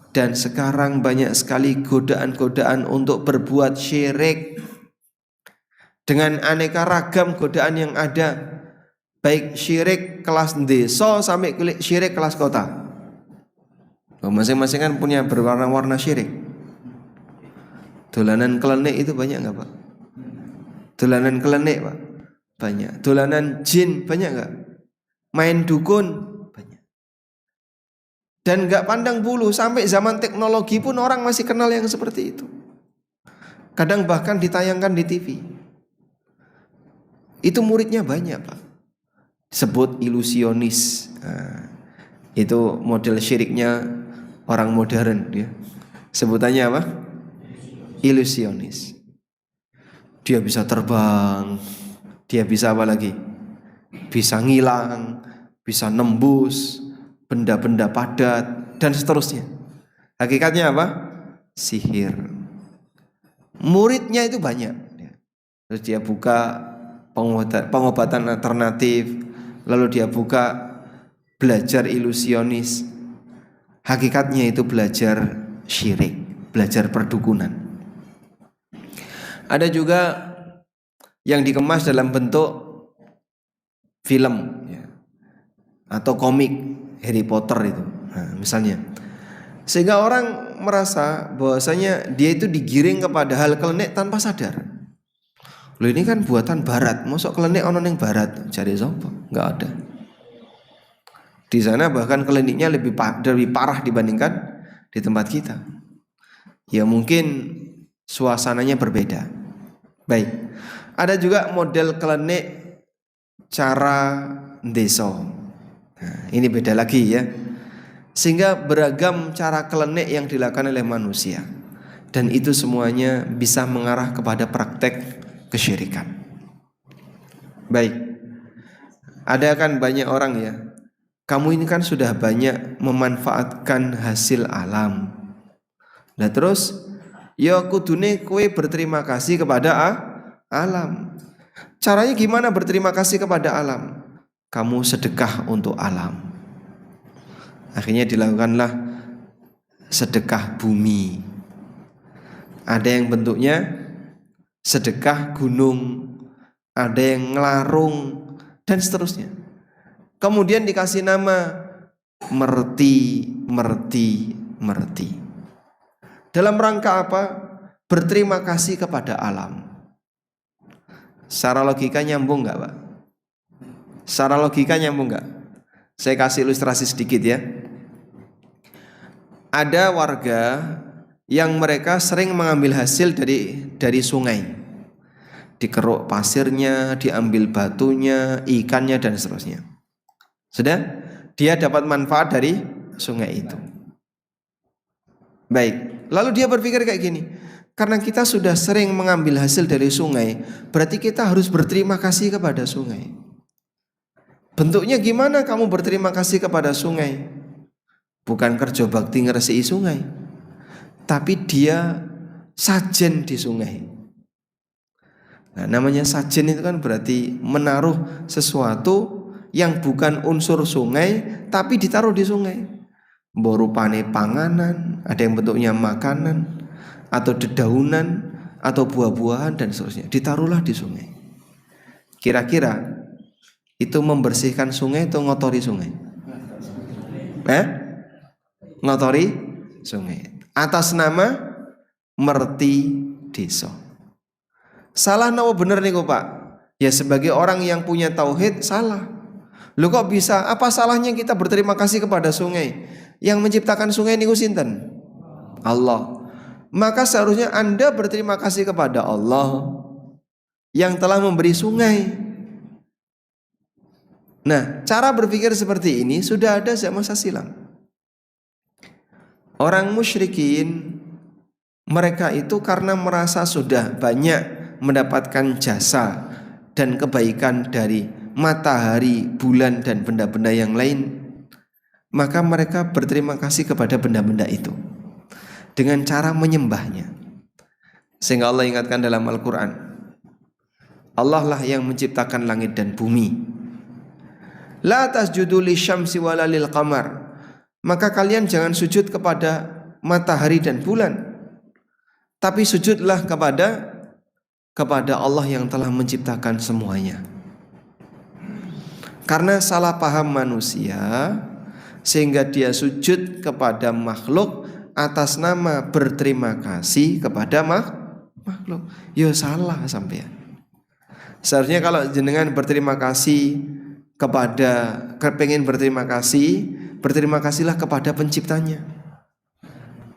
Dan sekarang banyak sekali godaan-godaan untuk berbuat syirik, dengan aneka ragam godaan yang ada, baik syirik kelas desa sampai syirik kelas kota. Masing-masing kan punya berwarna-warna syirik. Dolanan kelenik itu banyak nggak Pak? Dolanan kelenik Pak? Banyak. Dolanan jin banyak nggak? Main dukun. Dan gak pandang bulu, sampai zaman teknologi pun orang masih kenal yang seperti itu. Kadang bahkan ditayangkan di TV. Itu muridnya banyak Pak. Sebut ilusionis. Nah, itu model syiriknya orang modern ya. Sebutannya apa? Ilusionis. Dia bisa terbang. Dia bisa apa lagi? Bisa ngilang, bisa nembus benda-benda padat dan seterusnya. Hakikatnya apa? Sihir. Muridnya itu banyak. Terus dia buka pengobatan alternatif, lalu dia buka belajar ilusionis. Hakikatnya itu belajar syirik, belajar perdukunan. Ada juga yang dikemas dalam bentuk film ya, atau komik. Harry Potter itu, nah, misalnya, sehingga orang merasa bahwasanya dia itu digiring kepada hal kelenik tanpa sadar. Loh ini kan buatan Barat, mosok kelenik ono ning Barat, cari sopo? Nggak ada. Di sana bahkan kliniknya lebih parah dibandingkan di tempat kita. Ya mungkin suasananya berbeda. Baik, ada juga model klinik cara deso. Nah, ini beda lagi ya. Sehingga beragam cara klinik yang dilakukan oleh manusia. Dan itu semuanya bisa mengarah kepada praktek kesyirikan. Baik. Ada kan banyak orang ya, kamu ini kan sudah banyak memanfaatkan hasil alam. Nah terus ya kudune kowe berterima kasih kepada alam. Caranya gimana berterima kasih kepada alam? Kamu sedekah untuk alam. Akhirnya dilakukanlah sedekah bumi. Ada yang bentuknya sedekah gunung, ada yang ngelarung, dan seterusnya. Kemudian dikasih nama merti. Dalam rangka apa? Berterima kasih kepada alam. Secara logika nyambung nggak, Pak? Secara logika nyambung nggak? Saya kasih ilustrasi sedikit ya. Ada warga yang mereka sering mengambil hasil dari sungai. Dikeruk pasirnya, diambil batunya, ikannya, dan seterusnya. Sudah? Dia dapat manfaat dari sungai itu. Baik, lalu dia berpikir kayak gini, karena kita sudah sering mengambil hasil dari sungai, berarti kita harus berterima kasih kepada sungai. Bentuknya gimana kamu berterima kasih kepada sungai? Bukan kerja bakti ngeresiki sungai, tapi dia sajen di sungai. Nah, namanya sajen itu kan berarti menaruh sesuatu yang bukan unsur sungai, tapi ditaruh di sungai. Borupane panganan, ada yang bentuknya makanan, atau dedaunan, atau buah-buahan, dan seterusnya. Ditaruhlah di sungai. Kira-kira itu membersihkan sungai atau ngotori sungai? Ngotori sungai. Atas nama merti desa. Salah nawa bener nih kok Pak? Ya sebagai orang yang punya tauhid salah. Lu kok bisa? Apa salahnya kita berterima kasih kepada sungai? Yang menciptakan sungai niku sinten? Allah. Maka seharusnya Anda berterima kasih kepada Allah yang telah memberi sungai. Nah, cara berpikir seperti ini sudah ada sejak masa silam. Orang musyrikin, mereka itu karena merasa sudah banyak mendapatkan jasa dan kebaikan dari matahari, bulan, dan benda-benda yang lain, maka mereka berterima kasih kepada benda-benda itu dengan cara menyembahnya. Sehingga Allah ingatkan dalam Al-Quran, Allah lah yang menciptakan langit dan bumi. La tasjudu lisyamsi wala lil qamar. Maka kalian jangan sujud kepada matahari dan bulan, tapi sujudlah kepada Allah yang telah menciptakan semuanya. Karena salah paham manusia, sehingga dia sujud kepada makhluk atas nama berterima kasih kepada makhluk. Ya salah sampean. Seharusnya kalau jenengan berterima kasih kepengen berterima kasih, berterima kasihlah kepada penciptanya.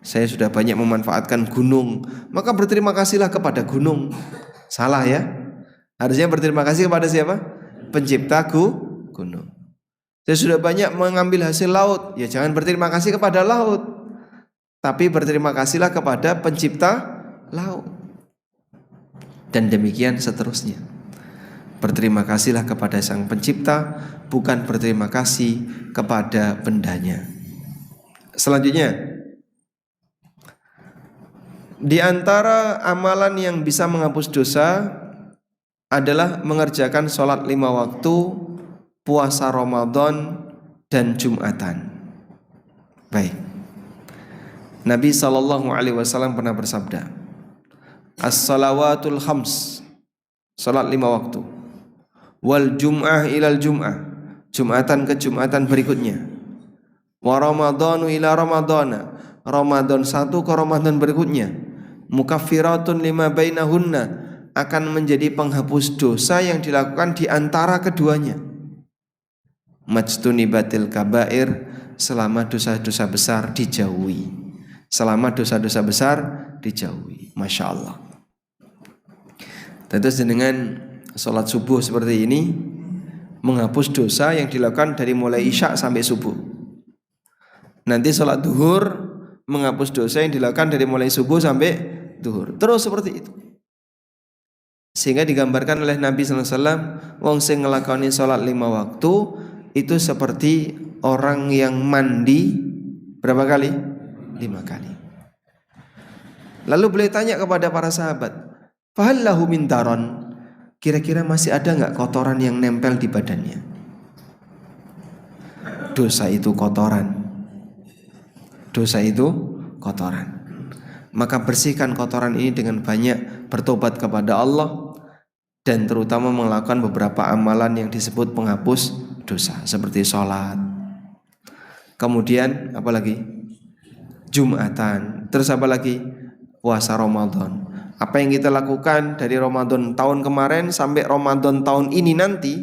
Saya sudah banyak memanfaatkan gunung, maka berterima kasihlah kepada gunung. Salah ya. Harusnya berterima kasih kepada siapa? Pencipta gunung. Saya sudah banyak mengambil hasil laut, ya jangan berterima kasih kepada laut, tapi berterima kasihlah kepada pencipta laut. Dan demikian seterusnya. Berterima kasihlah kepada sang pencipta, bukan berterima kasih kepada bendanya. Selanjutnya, di antara amalan yang bisa menghapus dosa adalah mengerjakan sholat 5 waktu, puasa Ramadan, dan Jumatan. Baik. Nabi SAW pernah bersabda, As-salawatul khams, sholat 5 waktu, wal jum'ah ilal jum'ah, Jumatan ke Jumatan berikutnya, wa Ramadanu ila Ramadana, Ramadan 1 ke Ramadan berikutnya, mukaffiratun lima bainahunna, akan menjadi penghapus dosa yang dilakukan di antara keduanya. Majtunibatil kabair, selama dosa-dosa besar dijauhi. Selama dosa-dosa besar dijauhi. Masya Allah. Tentu dengan sholat subuh seperti ini menghapus dosa yang dilakukan dari mulai isya sampai subuh. Nanti sholat duhur menghapus dosa yang dilakukan dari mulai subuh sampai duhur. Terus seperti itu. Sehingga digambarkan oleh Nabi SAW, wong sing ngelakoni sholat 5 waktu itu seperti orang yang mandi berapa kali? 5 kali. Lalu beliau tanya kepada para sahabat, fahal lahu min daron, kira-kira masih ada nggak kotoran yang nempel di badannya? Dosa itu kotoran. Dosa itu kotoran. Maka bersihkan kotoran ini dengan banyak bertobat kepada Allah dan terutama melakukan beberapa amalan yang disebut penghapus dosa seperti sholat. Kemudian apa lagi? Jumatan. Terus apa lagi? Puasa Ramadan. Apa yang kita lakukan dari Ramadan tahun kemarin sampai Ramadan tahun ini nanti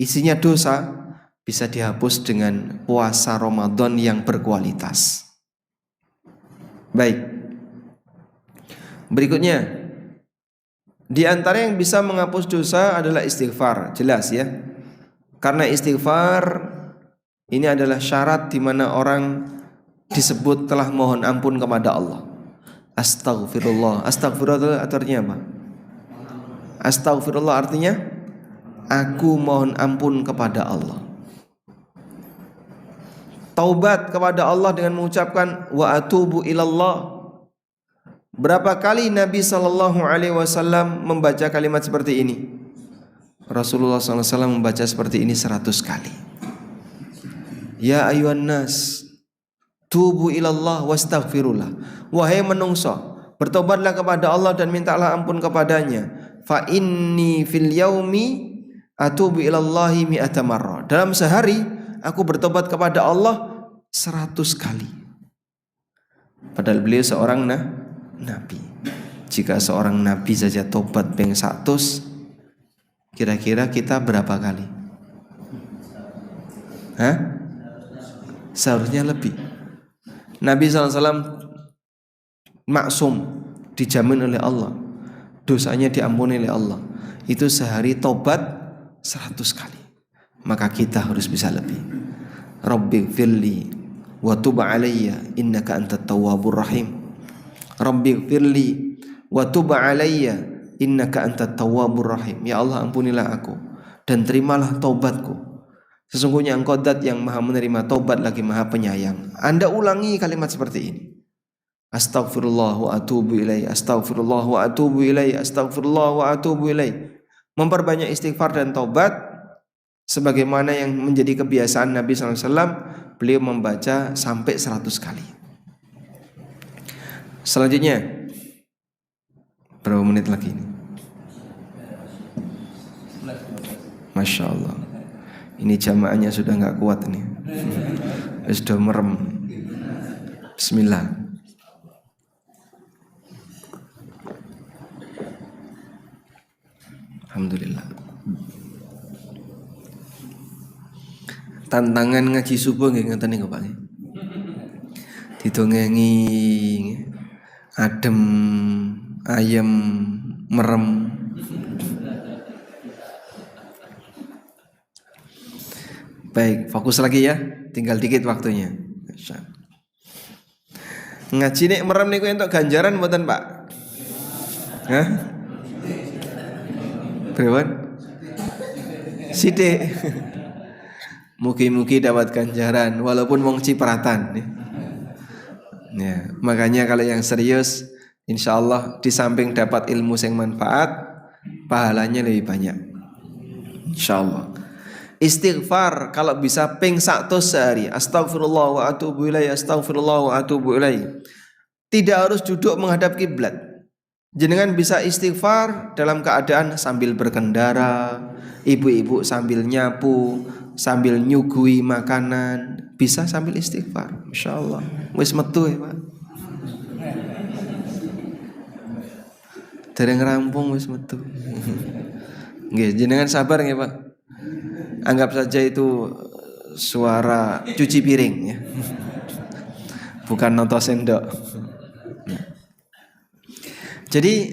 isinya dosa bisa dihapus dengan puasa Ramadan yang berkualitas. Baik. Berikutnya, di antara yang bisa menghapus dosa adalah istighfar, jelas ya. Karena istighfar ini adalah syarat di mana orang disebut telah mohon ampun kepada Allah. Astaghfirullah. Astaghfirullah artinya apa? Astaghfirullah artinya aku mohon ampun kepada Allah. Taubat kepada Allah dengan mengucapkan wa atubu ilallah. Berapa kali Nabi SAW membaca kalimat seperti ini? Rasulullah SAW membaca seperti ini 100 kali. Ya ayuhan nas, tubu ilallah wastaghfirullah. Wahai menungso, bertobatlah kepada Allah dan mintalah ampun kepadanya. Fa inni fil yaumi atubu ilallahi mi'ata marrah. Dalam sehari aku bertobat kepada Allah 100 kali. Padahal beliau seorang nabi. Jika seorang nabi saja tobat ping 100, kira-kira kita berapa kali? Seharusnya lebih. Nabi SAW maksum, dijamin oleh Allah, dosanya diampuni oleh Allah. Itu sehari tobat 100 kali. Maka kita harus bisa lebih. Rabbi firli wa tub alayya innaka antat tawwabur rahim. Rabbi firli wa tub alayya innaka antat tawwabur rahim. Ya Allah, ampunilah aku dan terimalah taubatku. Sesungguhnya Engkau zat yang maha menerima taubat lagi maha penyayang. Anda ulangi kalimat seperti ini. Astaghfirullah wa atubu ilaih. Astaghfirullah wa atubu ilaih. Astaghfirullah wa atubu ilaih. Memperbanyak istighfar dan taubat sebagaimana yang menjadi kebiasaan Nabi SAW. Beliau membaca sampai 100 kali. Selanjutnya, berapa menit lagi ini? Masya Allah, ini jamaahnya sudah nggak kuat ini, sudah merem. Bismillah. Alhamdulillah. Tantangan ngaji subuh nggih ngeten niku Pak. Didongengi adem, ayem, merem. Baik, fokus lagi ya. Tinggal dikit waktunya. Ngaji nek merem niku entuk ganjaran mboten, Pak? Hah? Pripun? Sithik. Mugi-mugi dapat ganjaran walaupun wong cipratan. Ya, makanya kalau yang serius insyaallah di samping dapat ilmu yang manfaat, pahalanya lebih banyak. Insyaallah. Istighfar kalau bisa ping 100 sehari. Astagfirullah wa atubu ilaih, astagfirullah wa atubu ilaih. Tidak harus duduk menghadap kiblat. Jenengan bisa istighfar dalam keadaan sambil berkendara, ibu-ibu sambil nyapu, sambil nyugui makanan, bisa sambil istighfar. Masyaallah. Wis metu ya, Pak. Dereng rampung wis metu. Nggih, jenengan sabar nggih, Pak. Anggap saja itu suara cuci piring ya. Bukan noto sendok. Jadi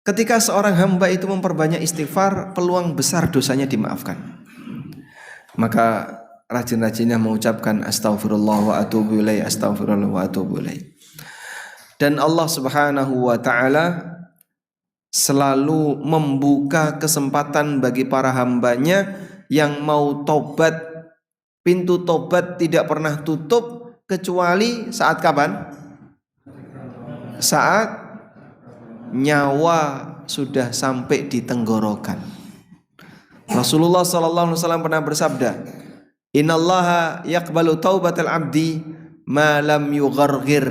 ketika seorang hamba itu memperbanyak istighfar, peluang besar dosanya dimaafkan. Maka rajin-rajinnya mengucapkan astaghfirullah wa atubu ilaih, astaghfirullah wa atubu ilaih. Dan Allah Subhanahu wa taala selalu membuka kesempatan bagi para hambanya yang mau tobat. Pintu tobat tidak pernah tutup kecuali saat kapan? Saat nyawa sudah sampai di tenggorokan. Rasulullah SAW pernah bersabda, Innallaha yaqbalu taubatal abdi ma lam yugharghir.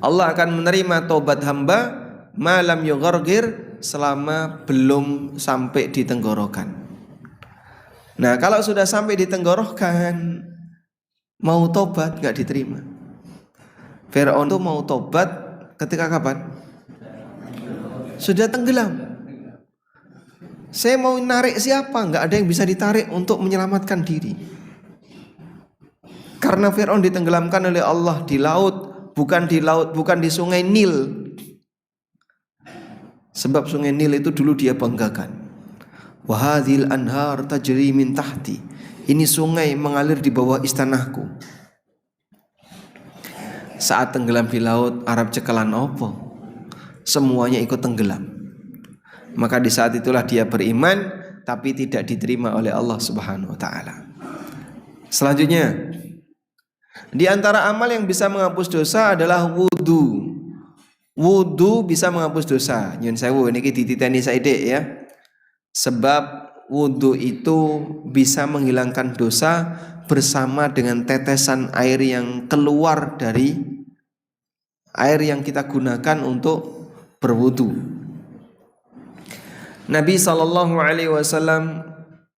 Allah akan menerima taubat hamba ma lam yugharghir, selama belum sampai di tenggorokan. Nah, kalau sudah sampai di tenggorokan, mau tobat nggak diterima. Firaun itu mau tobat ketika kapan? Sudah tenggelam. Saya mau narik siapa? Nggak ada yang bisa ditarik untuk menyelamatkan diri. Karena Firaun ditenggelamkan oleh Allah di laut, bukan di sungai Nil. Sebab sungai Nil itu dulu dia banggakan. Wa hadhil anhar tajri min tahti. Ini sungai mengalir di bawah istanaku. Saat tenggelam di laut, Arab cekelan opo? Semuanya ikut tenggelam. Maka di saat itulah dia beriman, tapi tidak diterima oleh Allah Subhanahu wa taala. Selanjutnya, di antara amal yang bisa menghapus dosa adalah wudu. Wudu bisa menghapus dosa. Nyun sewu niki dititeni saithik ya. Sebab wudu itu bisa menghilangkan dosa bersama dengan tetesan air yang keluar dari air yang kita gunakan untuk berwudu. Nabi SAW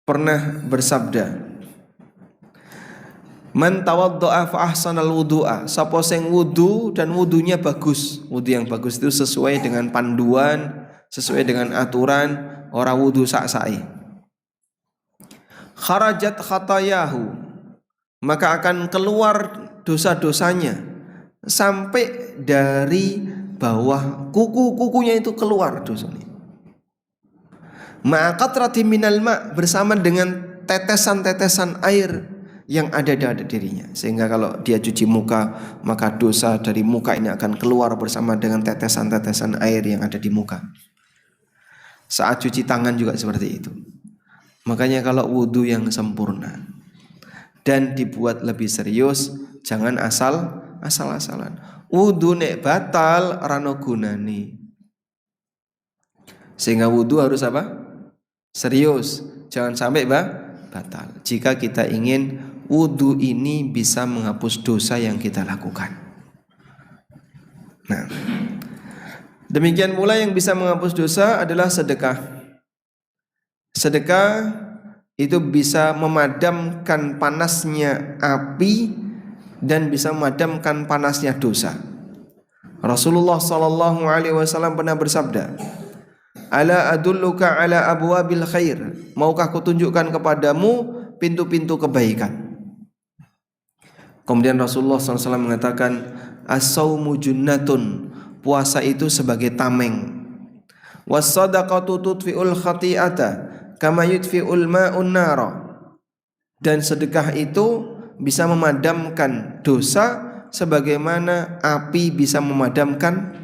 pernah bersabda, man tawaddo'a fa ahsanal wudu'a, sapa sing wudu dan wudunya bagus. Wudu yang bagus itu sesuai dengan panduan, sesuai dengan aturan, ora wudu sak-sake. Kharajat khatayahu, maka akan keluar dosa-dosanya sampai dari bawah kukunya itu keluar dosanya. Ma'aqatrati minal ma', bersama dengan tetesan-tetesan air yang ada di dirinya. Sehingga kalau dia cuci muka, maka dosa dari muka ini akan keluar bersama dengan tetesan-tetesan air yang ada di muka. Saat cuci tangan juga seperti itu. Makanya kalau wudu yang sempurna dan dibuat lebih serius, jangan asal-asalan. Wudu nek batal rano gunane. Sehingga wudu harus apa? Serius. Jangan sampai batal. Jika kita ingin wudu ini bisa menghapus dosa yang kita lakukan. Nah, demikian pula yang bisa menghapus dosa adalah sedekah. Sedekah itu bisa memadamkan panasnya api dan bisa memadamkan panasnya dosa. Rasulullah SAW pernah bersabda, ala adulluka ala abwabil khair, maukah kutunjukkan kepadamu pintu-pintu kebaikan. Kemudian Rasulullah SAW mengatakan, as-saumu junnatun, puasa itu sebagai tameng. Was-sadaqatu tudfi'ul khati'ata kama yudfi'ul ma'un nara, dan sedekah itu bisa memadamkan dosa sebagaimana api bisa memadamkan,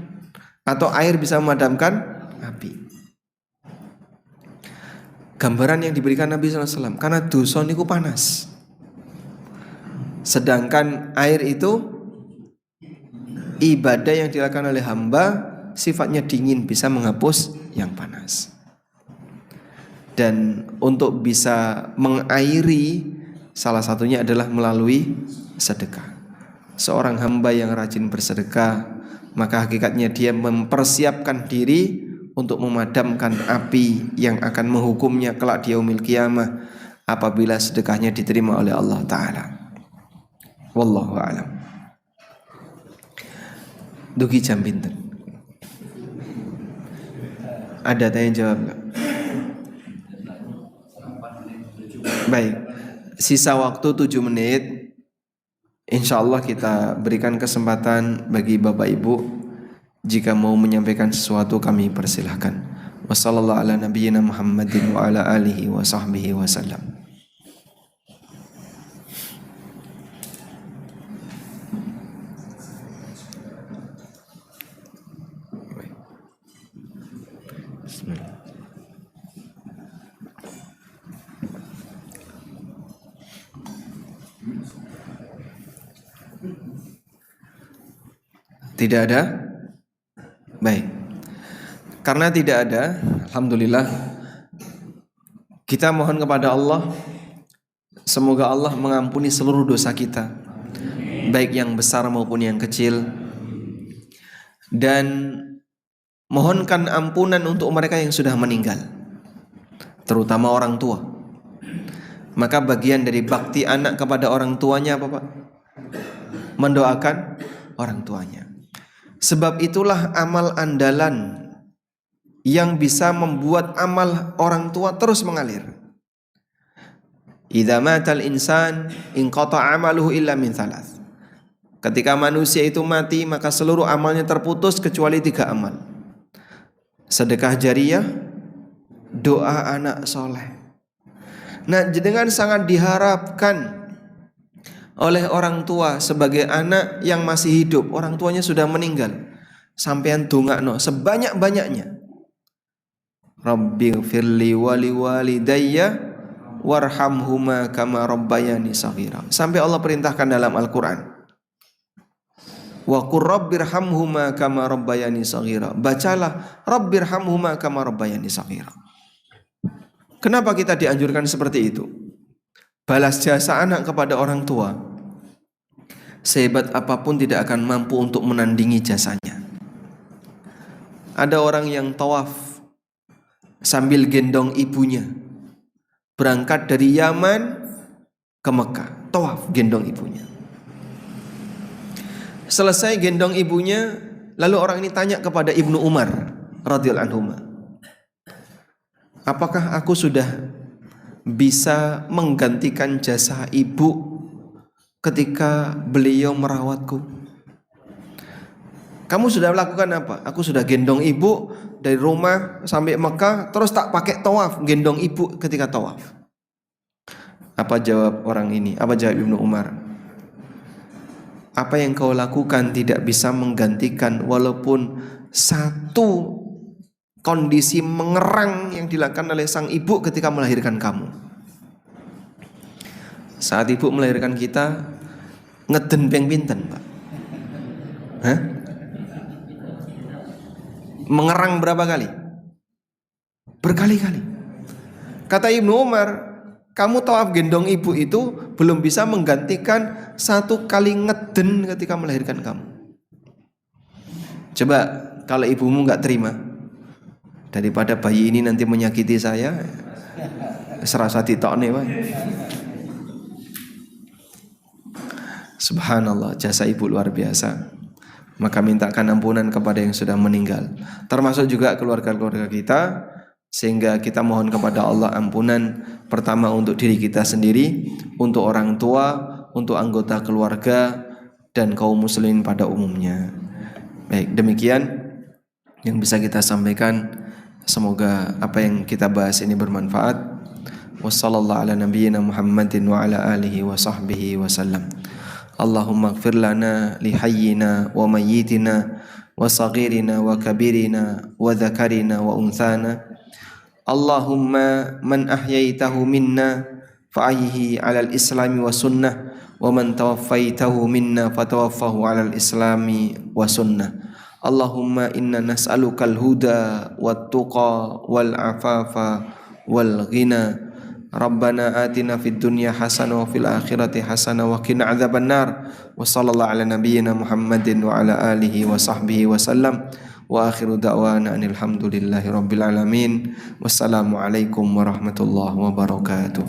atau air bisa memadamkan api. Gambaran yang diberikan Nabi SAW, karena dosa niku panas, sedangkan air itu ibadah yang dilakukan oleh hamba sifatnya dingin, bisa menghapus yang panas. Dan untuk bisa mengairi, salah satunya adalah melalui sedekah. Seorang hamba yang rajin bersedekah, maka hakikatnya dia mempersiapkan diri untuk memadamkan api yang akan menghukumnya kelak di yaumil qiyamah apabila sedekahnya diterima oleh Allah Ta'ala. Wallahu a'lam. Dugi jam pinten? Ada tanya jawab enggak? Baik, sisa waktu 7 menit. Insya Allah kita berikan kesempatan bagi Bapak Ibu, jika mau menyampaikan sesuatu kami persilahkan. Wassallallahu ala nabiyyina Muhammadin wa ala alihi wa sahbihi wasallam. Bismillah. Tidak ada? Baik. Karena tidak ada, alhamdulillah, kita mohon kepada Allah, semoga Allah mengampuni seluruh dosa kita. baik yang besar maupun yang kecil. Dan mohonkan ampunan untuk mereka yang sudah meninggal, terutama orang tua. Maka bagian dari bakti anak kepada orang tuanya apa Pak? Mendoakan orang tuanya. Sebab itulah amal andalan yang bisa membuat amal orang tua terus mengalir. Idza matal insan inqata amaluhu illa min thalath. Ketika manusia itu mati, maka seluruh amalnya terputus kecuali 3 amal. Sedekah jariyah, doa anak soleh. Nah, dengan sangat diharapkan oleh orang tua sebagai anak yang masih hidup, orang tuanya sudah meninggal, sampean dongakno sebanyak-banyaknya. Rabbighfirli wali walidayya warhamhuma kama rabbayani shaghira. Sampai Allah perintahkan dalam Al-Qur'an. Wa qur rabbirhamhuma kama rabbayani shaghira. Bacalah rabbirhamhuma kama rabbayani shaghira. Kenapa kita dianjurkan seperti itu? Balas jasa anak kepada orang tua, sehebat apapun tidak akan mampu untuk menandingi jasanya. Ada orang yang tawaf sambil gendong ibunya, berangkat dari Yaman ke Mekah, tawaf gendong ibunya. Selesai gendong ibunya, lalu orang ini tanya kepada Ibnu Umar radhiyallahu anhu, apakah aku sudah bisa menggantikan jasa ibu ketika beliau merawatku? Kamu sudah melakukan apa? Aku sudah gendong ibu dari rumah sampai Mekah, terus tak pakai tawaf, gendong ibu ketika tawaf. Apa jawab orang ini? Apa jawab Ibnu Umar? Apa yang kau lakukan tidak bisa menggantikan walaupun satu kondisi mengerang yang dilakukan oleh sang ibu ketika melahirkan kamu. Saat ibu melahirkan kita, ngeden ping pinten, Pak? Hah? Mengerang berapa kali? Berkali-kali. Kata Ibnu Umar, kamu tawaf gendong ibu itu belum bisa menggantikan satu kali ngeden ketika melahirkan kamu. Coba kalau ibumu nggak terima, daripada bayi ini nanti menyakiti saya, serasa ditokne wae. Subhanallah, jasa ibu luar biasa. Maka mintakan ampunan kepada yang sudah meninggal, termasuk juga keluarga-keluarga kita, sehingga kita mohon kepada Allah ampunan pertama untuk diri kita sendiri, untuk orang tua, untuk anggota keluarga, dan kaum muslimin pada umumnya. Baik, demikian yang bisa kita sampaikan. Semoga apa yang kita bahas ini bermanfaat. Wassallallahu ala nabiyyina Muhammadin wa ala alihi wa sahbihi wasallam. Allahumma ighfir lana li hayyina wa mayyitina wa saghirina wa kabirina wa dhakarina wa unthana. Allahumma man ahyaitahu minna fa'ayhi 'ala al-islami wa sunnah wa man tawaffaitahu minna fatawaffahu 'ala al-islami wa sunnah. Allahumma inna nas'aluka al-huda wat-tuqa wal-afafa wal-ghina. Rabbana atina fid dunya hasanah wa fil akhirati hasanah wa qina adzabannar. Wa sallallahu ala nabiyyina Muhammadin wa ala alihi wa sahbihi wa sallam. Wa akhiru da'wana alhamdulillahi rabbil alamin. Wassalamu alaikum warahmatullahi wabarakatuh.